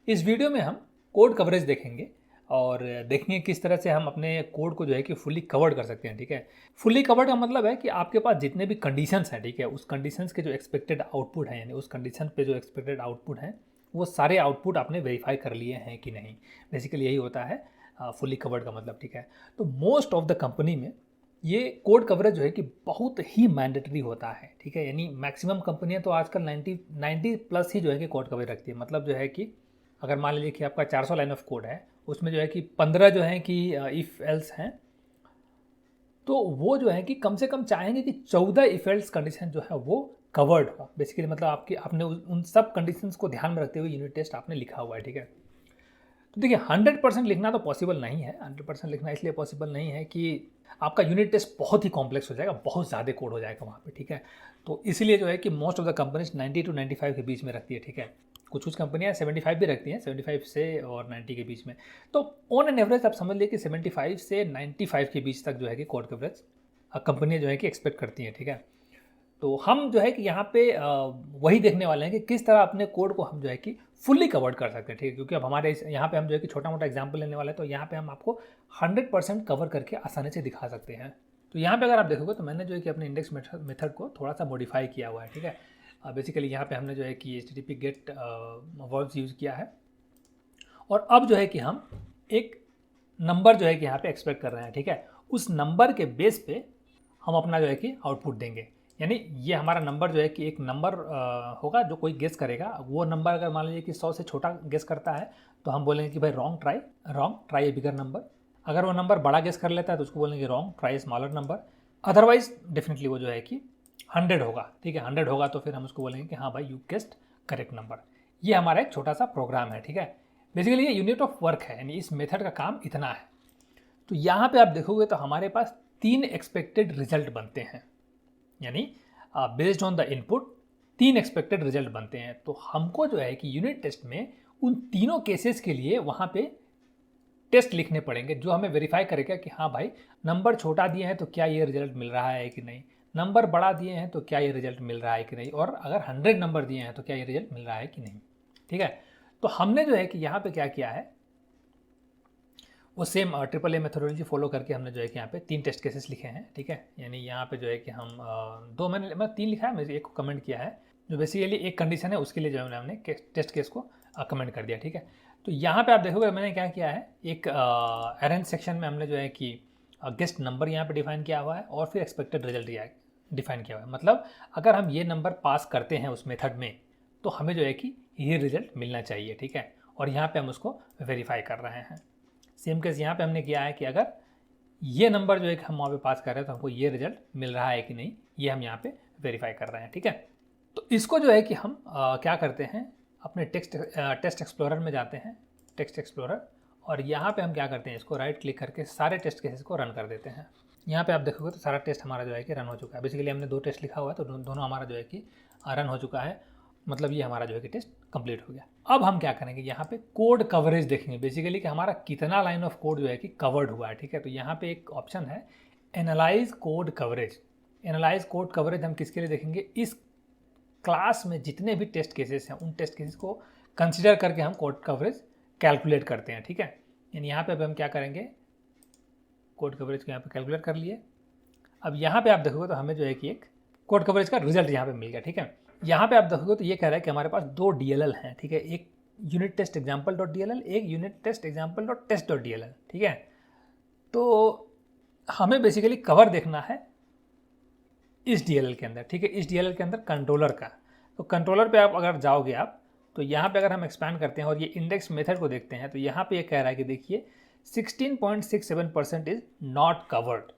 इस वीडियो में हम कोड कवरेज देखेंगे और देखेंगे किस तरह से हम अपने कोड को जो है कि फुल्ली कवर्ड कर सकते हैं। ठीक है, फुल्ली कवर्ड का मतलब है कि आपके पास जितने भी कंडीशंस हैं, ठीक है, उस कंडीशंस के जो एक्सपेक्टेड आउटपुट हैं, यानी उस कंडीशन पे जो एक्सपेक्टेड आउटपुट हैं वो सारे आउटपुट आपने वेरीफाई कर लिए हैं कि नहीं। बेसिकली यही होता है फुल्ली कवर्ड का मतलब। ठीक है, तो मोस्ट ऑफ द कंपनी में ये कोड कवरेज जो है कि बहुत ही मैंडेटरी होता है। ठीक है, यानी मैक्सिमम कंपनियां तो आजकल 90 प्लस ही जो है कि कोड कवरेज रखती है। मतलब जो है कि अगर मान लीजिए कि आपका 400 लाइन ऑफ कोड है, उसमें जो है कि 15 जो है कि इफ़ एल्स हैं, तो वो जो है कि कम से कम चाहेंगे कि 14 इफ एल्स कंडीशन जो है वो कवर्ड हो। बेसिकली मतलब आपने उन सब कंडीशंस को ध्यान में रखते हुए यूनिट टेस्ट आपने लिखा हुआ है। ठीक है, तो देखिए 100% लिखना तो पॉसिबल नहीं है। 100% लिखना इसलिए पॉसिबल नहीं है कि आपका यूनिट टेस्ट बहुत ही कॉम्प्लेक्स हो जाएगा, बहुत ज़्यादा कोड हो जाएगा वहाँ पे। ठीक है, तो इसलिए जो है कि most of the companies 90 to 95 के बीच में रखती है। ठीक है, कुछ कंपनियाँ 75 भी रखती हैं, 75 से और 90 के बीच में। तो ऑन एन एवरेज आप समझ लीजिए कि 75 से 95 के बीच तक जो है कि कोड कवरेज कंपनियाँ जो है कि एक्सपेक्ट करती हैं। ठीक है, तो हम जो है कि यहाँ पे वही देखने वाले हैं कि किस तरह अपने कोड को हम जो है कि फुल्ली कवर्ड कर सकते हैं। ठीक है, क्योंकि अब हमारे यहाँ पे हम जो है कि छोटा मोटा एग्जाम्पल लेने वाले हैं, तो यहाँ पे हम आपको 100% कवर करके आसानी से दिखा सकते हैं। तो यहाँ पे अगर आप देखोगे तो मैंने जो है कि अपने इंडेक्स मेथड को थोड़ा सा मॉडिफाई किया हुआ है। ठीक है, बेसिकली यहाँ पे हमने जो है कि HTTP गेट वर्ड्स यूज़ किया है और अब जो है कि हम एक नंबर जो है कि यहाँ पे एक्सपेक्ट कर रहे हैं। ठीक है, उस नंबर के बेस पे हम अपना जो है कि आउटपुट देंगे। यानी ये हमारा नंबर जो है कि एक नंबर होगा जो कोई गेस करेगा। वो नंबर अगर मान लीजिए कि 100 से छोटा गेस करता है तो हम बोलेंगे कि भाई रॉन्ग ट्राई ए बिगर नंबर। अगर वो नंबर बड़ा गेस कर लेता है तो उसको बोलेंगे wrong try a smaller number. Otherwise definitely वो जो है कि 100 होगा। ठीक है, 100 होगा तो फिर हम उसको बोलेंगे कि हाँ भाई यू गेस्ड करेक्ट नंबर। ये हमारा एक छोटा सा प्रोग्राम है। ठीक है, बेसिकली ये यूनिट ऑफ वर्क है, यानी इस मेथड का काम इतना है। तो यहाँ पे आप देखोगे तो हमारे पास 3 एक्सपेक्टेड रिजल्ट बनते हैं, यानी based on the input 3 expected result बनते हैं। तो हमको जो है कि यूनिट टेस्ट में उन तीनों केसेस के लिए वहाँ पे टेस्ट लिखने पड़ेंगे जो हमें वेरीफाई करेगा कि हाँ भाई नंबर छोटा दिए हैं तो क्या ये रिजल्ट मिल रहा है कि नहीं, नंबर बड़ा दिए हैं तो क्या ये रिजल्ट मिल रहा है कि नहीं, और अगर 100 नंबर दिए हैं तो क्या ये रिजल्ट मिल रहा है कि नहीं। ठीक है, तो हमने जो है कि यहाँ पे क्या किया है वो सेम AAA मेथोडोलॉजी फॉलो करके हमने जो है कि यहाँ पे 3 टेस्ट केसेस लिखे हैं। ठीक है, यानी यहाँ पे जो है कि हम मैं 3 लिखा है, मैंने एक को कमेंट किया है जो बेसिकली एक कंडीशन है उसके लिए जो है हमने टेस्ट केस को कमेंट कर दिया। ठीक है, तो यहाँ पे आप देखोगे मैंने क्या किया है, एक अरेंज सेक्शन में हमने जो है कि गेस्ट नंबर यहाँ पे डिफाइन किया हुआ है और फिर एक्सपेक्टेड रिजल्ट डिफाइन किया हुआ है। मतलब अगर हम ये नंबर पास करते हैं उस मेथड में तो हमें जो है कि ये रिजल्ट मिलना चाहिए। ठीक है, और यहाँ पे हम उसको वेरीफाई कर रहे हैं। सेम केस यहाँ पे हमने किया है कि अगर ये नंबर जो है कि हम वहाँ पे पास कर रहे हैं तो हमको ये रिजल्ट मिल रहा है कि नहीं, ये हम यहाँ पे वेरीफाई कर रहे हैं। ठीक है, तो इसको जो है कि हम क्या करते हैं, अपने टेस्ट एक्सप्लोरर में जाते हैं, टेक्स्ट एक्सप्लोरर, और यहाँ पे हम क्या करते हैं, इसको राइट क्लिक करके सारे टेस्ट केसेस को रन कर देते हैं। यहाँ पे आप देखोगे तो सारा टेस्ट हमारा जो है कि रन हो चुका है। बेसिकली हमने 2 टेस्ट लिखा हुआ है तो दोनों हमारा जो है कि रन हो चुका है। मतलब ये हमारा जो है कि टेस्ट कंप्लीट हो गया। अब हम क्या करेंगे, यहाँ पे कोड कवरेज देखेंगे बेसिकली कि हमारा कितना लाइन ऑफ कोड जो है कि कवर्ड हुआ है। ठीक है, तो यहाँ पे एक ऑप्शन है analyse code coverage. Analyse code coverage हम किसके लिए देखेंगे, इस क्लास में जितने भी टेस्ट केसेस हैं उन टेस्ट केसेस को कंसिडर करके हम कोड कवरेज कैलकुलेट करते हैं। ठीक है, यानी यहाँ पे अब हम क्या करेंगे, कोड कवरेज को यहाँ पे कैलकुलेट कर लिए। अब यहाँ पे आप देखोगे तो हमें जो है कि एक कोड कवरेज का रिजल्ट यहाँ पे मिल गया। ठीक है, यहाँ पे आप देखोगे तो ये कह रहा है कि हमारे पास 2 DLL हैं। ठीक है, एक unit test example dot DLL, एक unit test example dot test dot DLL। ठीक है, तो हमें बेसिकली कवर देखना है इस DLL के अंदर। ठीक है, इस DLL के अंदर कंट्रोलर का। तो कंट्रोलर पे आप अगर जाओगे आप तो यहाँ पे अगर हम एक्सपैंड करते हैं और ये इंडेक्स मेथड को देखते हैं तो यहाँ पे ये कह रहा है कि देखिए 16.67% is not covered,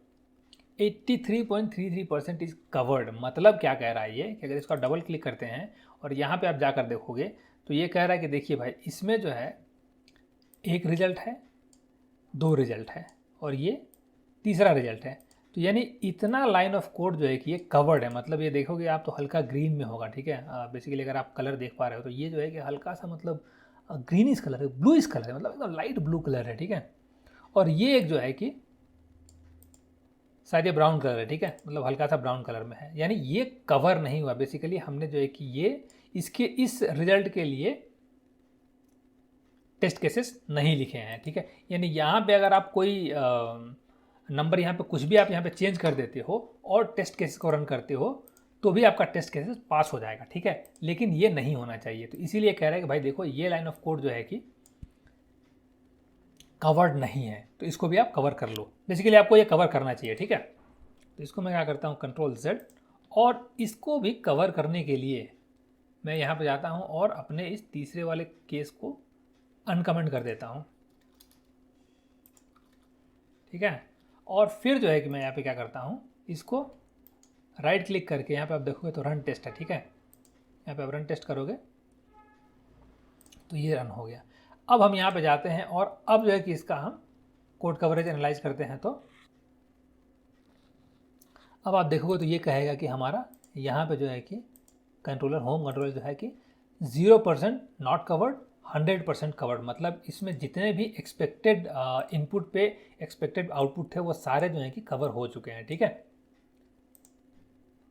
83.33% is covered. मतलब क्या कह रहा है ये कि अगर इसका डबल क्लिक करते हैं और यहाँ पे आप जाकर देखोगे तो ये कह रहा है कि देखिए भाई इसमें जो है एक रिजल्ट है, 2 रिजल्ट है और ये तीसरा रिजल्ट है। तो यानी इतना लाइन ऑफ कोड जो है कि ये कवर्ड है। मतलब ये देखोगे आप तो हल्का ग्रीन में होगा। ठीक है, बेसिकली अगर आप कलर देख पा रहे हो तो ये जो है कि हल्का सा मतलब ग्रीनिश कलर है, ब्लूइश कलर है, मतलब एकदम लाइट ब्लू कलर है। ठीक है, और ये एक जो है कि शायद ये ब्राउन कलर है। ठीक है, मतलब हल्का सा ब्राउन कलर में है, यानी ये कवर नहीं हुआ। बेसिकली हमने जो है कि ये इसके इस रिजल्ट के लिए टेस्ट केसेस नहीं लिखे हैं, ठीक है। यानी यहाँ पे अगर आप कोई नंबर यहाँ पे कुछ भी आप यहाँ पे चेंज कर देते हो और टेस्ट केसेस को रन करते हो तो भी आपका टेस्ट केसेस पास हो जाएगा, ठीक है। लेकिन ये नहीं होना चाहिए, तो इसीलिए कह रहा है कि भाई देखो ये लाइन ऑफ कोड जो है कि कवर्ड नहीं है, तो इसको भी आप कवर कर लो। बेसिकली आपको ये कवर करना चाहिए, ठीक है। तो इसको मैं क्या करता हूँ, Ctrl+Z, और इसको भी कवर करने के लिए मैं यहाँ पे जाता हूँ और अपने इस तीसरे वाले केस को अनकमेंट कर देता हूँ, ठीक है। और फिर जो है कि मैं यहाँ पे क्या करता हूँ, इसको राइट क्लिक करके यहाँ पे आप देखोगे तो रन टेस्ट है, ठीक है। यहाँ पे आप रन टेस्ट करोगे तो ये रन हो गया। अब हम यहाँ पे जाते हैं और अब जो है कि इसका हम कोड कवरेज एनालाइज करते हैं। तो अब आप देखोगे तो ये कहेगा कि हमारा यहाँ पे जो है कि कंट्रोलर होम कंट्रोलर जो है कि 0% नॉट कवर्ड, 100% कवर्ड। मतलब इसमें जितने भी एक्सपेक्टेड इनपुट पे एक्सपेक्टेड आउटपुट थे वो सारे जो है कि कवर हो चुके हैं, ठीक है।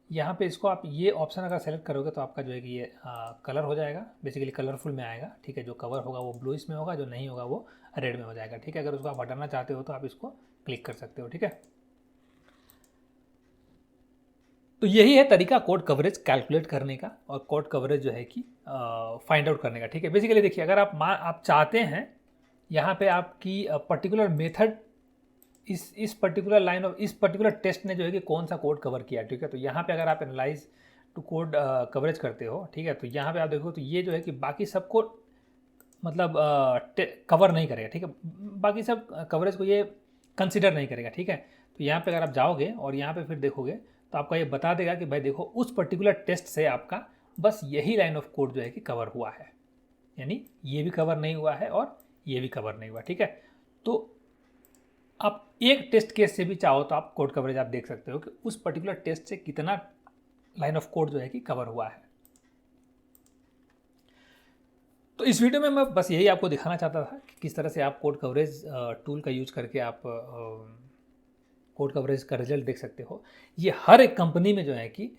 यहाँ पे इसको आप ये ऑप्शन अगर सेलेक्ट करोगे तो आपका जो है कि ये कलर हो जाएगा, बेसिकली कलरफुल में आएगा, ठीक है। जो कवर होगा वो ब्लू इसमें होगा, जो नहीं होगा वो रेड में हो जाएगा, ठीक है। अगर उसको आप हटाना चाहते हो तो आप इसको क्लिक कर सकते हो, ठीक है। तो यही है तरीका कोड कवरेज कैलकुलेट करने का और कोड कवरेज जो है कि फाइंड आउट करने का, ठीक है। बेसिकली देखिए, अगर आप चाहते हैं यहाँ पे आपकी पर्टिकुलर मेथड इस पर्टिकुलर लाइन ऑफ इस पर्टिकुलर टेस्ट ने जो है कि कौन सा कोड कवर किया, ठीक है। तो यहाँ पे अगर आप एनालाइज टू कोड कवरेज करते हो, ठीक है, तो यहाँ पे आप देखो तो ये जो है कि बाकी सबको मतलब कवर नहीं करेगा, ठीक है। बाकी सब कवरेज को ये कंसिडर नहीं करेगा, ठीक है। तो यहाँ पे अगर आप जाओगे और यहाँ पे फिर देखोगे तो आपका ये बता देगा कि भाई देखो उस पर्टिकुलर टेस्ट से आपका बस यही लाइन ऑफ कोड जो है कि कवर हुआ है, यानी ये भी कवर नहीं हुआ है और ये भी कवर नहीं हुआ, ठीक है। तो आप एक टेस्ट केस से भी चाहो तो आप कोड कवरेज आप देख सकते हो कि उस पर्टिकुलर टेस्ट से कितना लाइन ऑफ कोड जो है कि कवर हुआ है। तो इस वीडियो में मैं बस यही आपको दिखाना चाहता था कि किस तरह से आप कोड कवरेज टूल का यूज करके आप कोड कवरेज का रिजल्ट देख सकते हो। ये हर एक कंपनी में जो है कि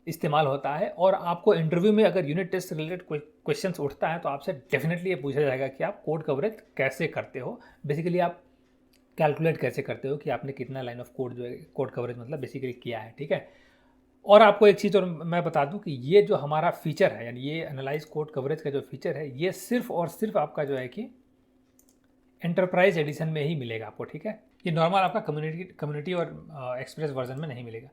इस्तेमाल होता है और आपको इंटरव्यू में अगर यूनिट टेस्ट से रिलेटेड कोई क्वेश्चंस उठता है तो आपसे डेफिनेटली ये पूछा जाएगा कि आप कोड कवरेज कैसे करते हो, बेसिकली आप कैलकुलेट कैसे करते हो कि आपने कितना लाइन ऑफ कोड जो है कोड कवरेज मतलब बेसिकली किया है, ठीक है। और आपको एक चीज़ और मैं बता दूं कि ये जो हमारा फीचर है, यानी ये एनालाइज कोड कवरेज का जो फीचर है, ये सिर्फ और सिर्फ आपका जो है कि एंटरप्राइज एडिशन में ही मिलेगा आपको, ठीक है। ये नॉर्मल आपका कम्युनिटी और एक्सप्रेस वर्जन में नहीं मिलेगा।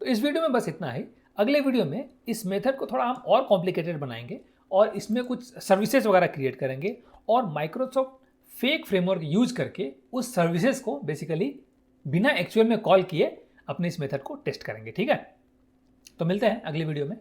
तो इस वीडियो में बस इतना ही। अगले वीडियो में इस मेथड को थोड़ा हम और कॉम्प्लिकेटेड बनाएंगे और इसमें कुछ सर्विसेज वगैरह क्रिएट करेंगे और माइक्रोसॉफ्ट फेक फ्रेमवर्क यूज करके उस सर्विसेज को बेसिकली बिना एक्चुअल में कॉल किए अपने इस मेथड को टेस्ट करेंगे, ठीक है। तो मिलते हैं अगली वीडियो में।